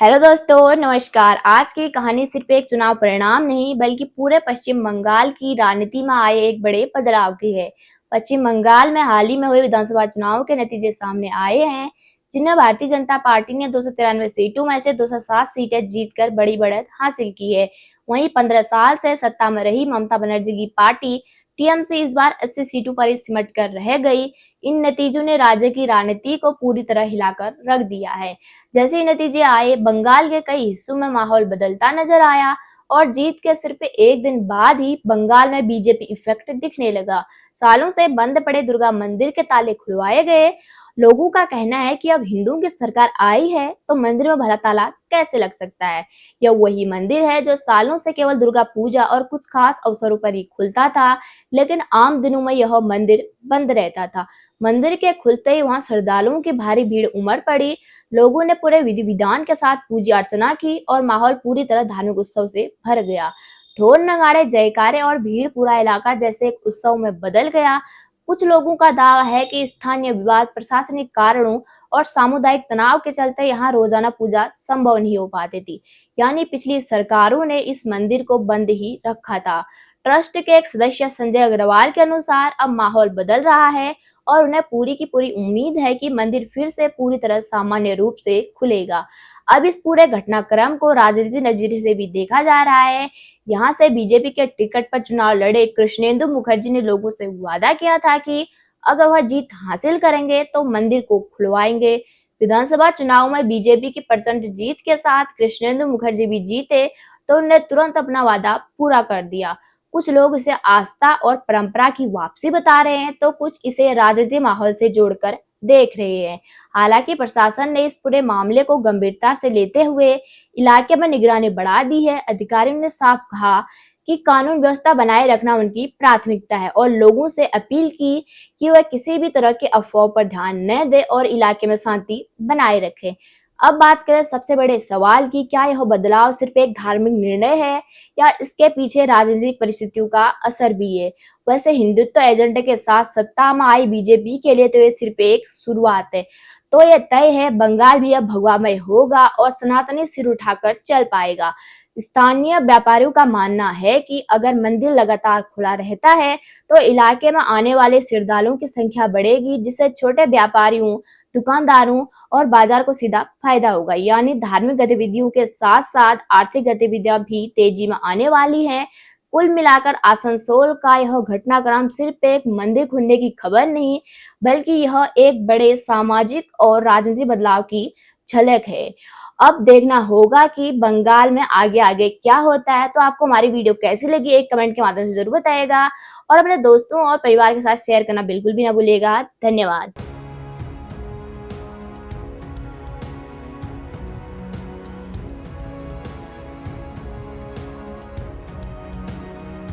Hello दोस्तों, नमस्कार। आज की कहानी सिर्फ एक चुनाव परिणाम नहीं बल्कि पूरे पश्चिम बंगाल की राजनीति में आए एक बड़े बदलाव की है। पश्चिम बंगाल में हाल ही में हुए विधानसभा चुनाव के नतीजे सामने आए हैं, जिनमें भारतीय जनता पार्टी ने 293 सीटों में से 207 सीटें जीतकर बड़ी बढ़त हासिल की है। वहीं 15 साल से सत्ता में रही ममता बनर्जी की पार्टी टीएमसी इस बार 80 सीटों पर ही सिमट कर रह गई। इन नतीजों ने राज्य की राजनीति को पूरी तरह हिलाकर रख दिया है। जैसे ही नतीजे आए, बंगाल के कई हिस्सों में माहौल बदलता नजर आया और जीत के सिर्फ एक दिन बाद ही बंगाल में बीजेपी इफेक्ट दिखने लगा। सालों से बंद पड़े दुर्गा मंदिर के ताले खुलवाए गए। लोगों का कहना है कि अब हिंदुओं की सरकार आई है तो मंदिर में भला ताला कैसे लग सकता है। यह वही मंदिर है जो सालों से केवल दुर्गा पूजा और कुछ खास अवसरों पर ही खुलता था, लेकिन आम दिनों में यह मंदिर बंद रहता था। मंदिर के खुलते ही वहां श्रद्धालुओं की भारी भीड़ उमड़ पड़ी। लोगों ने पूरे विधि विधान के साथ पूजा अर्चना की और माहौल पूरी तरह धार्मिक उत्सव से भर गया। ढोल नगाड़े, जयकारे और भीड़ पूरा इलाका जैसे एक उत्सव में बदल गया। कुछ लोगों का दावा है कि स्थानीय विवाद, प्रशासनिक कारणों और सामुदायिक तनाव के चलते यहाँ रोजाना पूजा संभव नहीं हो पाती थी। यानी पिछली सरकारों ने इस मंदिर को बंद ही रखा था। ट्रस्ट के एक सदस्य संजय अग्रवाल के अनुसार अब माहौल बदल रहा है और उन्हें पूरी की पूरी उम्मीद है कि मंदिर फिर से पूरी तरह सामान्य रूप से खुलेगा। अब इस पूरे घटनाक्रम को राजनीतिक नजरिए से भी देखा जा रहा है। यहाँ से बीजेपी के टिकट पर चुनाव लड़े कृष्णेंदु मुखर्जी ने लोगों से वादा किया था कि अगर वह जीत हासिल करेंगे तो मंदिर को खुलवाएंगे। विधानसभा चुनाव में बीजेपी की परसेंट जीत के साथ कृष्णेंदु मुखर्जी भी जीते तो उन्होंने तुरंत अपना वादा पूरा कर दिया। कुछ लोग इसे आस्था और परंपरा की वापसी बता रहे हैं तो कुछ इसे राजनीतिक माहौल से जोड़कर देख रहे हैं। हालांकि प्रशासन ने इस पूरे मामले को गंभीरता से लेते हुए इलाके में निगरानी बढ़ा दी है। अधिकारियों ने साफ कहा कि कानून व्यवस्था बनाए रखना उनकी प्राथमिकता है और लोगों से अपील की कि वह किसी भी तरह के अफवाह पर ध्यान न दे और इलाके में शांति बनाए रखें। अब बात करें सबसे बड़े सवाल की, क्या यह बदलाव सिर्फ एक धार्मिक निर्णय है या इसके पीछे राजनीतिक परिस्थितियों का असर भी है। वैसे हिंदुत्व एजेंडे के साथ सत्ता में आई बीजेपी के लिए तो ये सिर्फ एक शुरुआत है। तो ये तय है, बंगाल भी अब भगवामय होगा और सनातनी सिर उठाकर चल पाएगा। स्थानीय व्यापारियों का मानना है कि अगर मंदिर लगातार खुला रहता है तो इलाके में आने वाले श्रद्धालुओं की संख्या बढ़ेगी, जिससे छोटे व्यापारियों, दुकानदारों और बाजार को सीधा फायदा होगा। यानी धार्मिक गतिविधियों के साथ साथ आर्थिक गतिविधियां भी तेजी में आने वाली हैं। कुल मिलाकर आसनसोल का यह घटनाक्रम सिर्फ एक मंदिर खुलने की खबर नहीं, बल्कि यह एक बड़े सामाजिक और राजनीतिक बदलाव की झलक है। अब देखना होगा कि बंगाल में आगे आगे क्या होता है। तो आपको हमारी वीडियो कैसी लगी, एक कमेंट के माध्यम से जरूर बताइएगा और अपने दोस्तों और परिवार के साथ शेयर करना बिल्कुल भी ना भूलिएगा। धन्यवाद।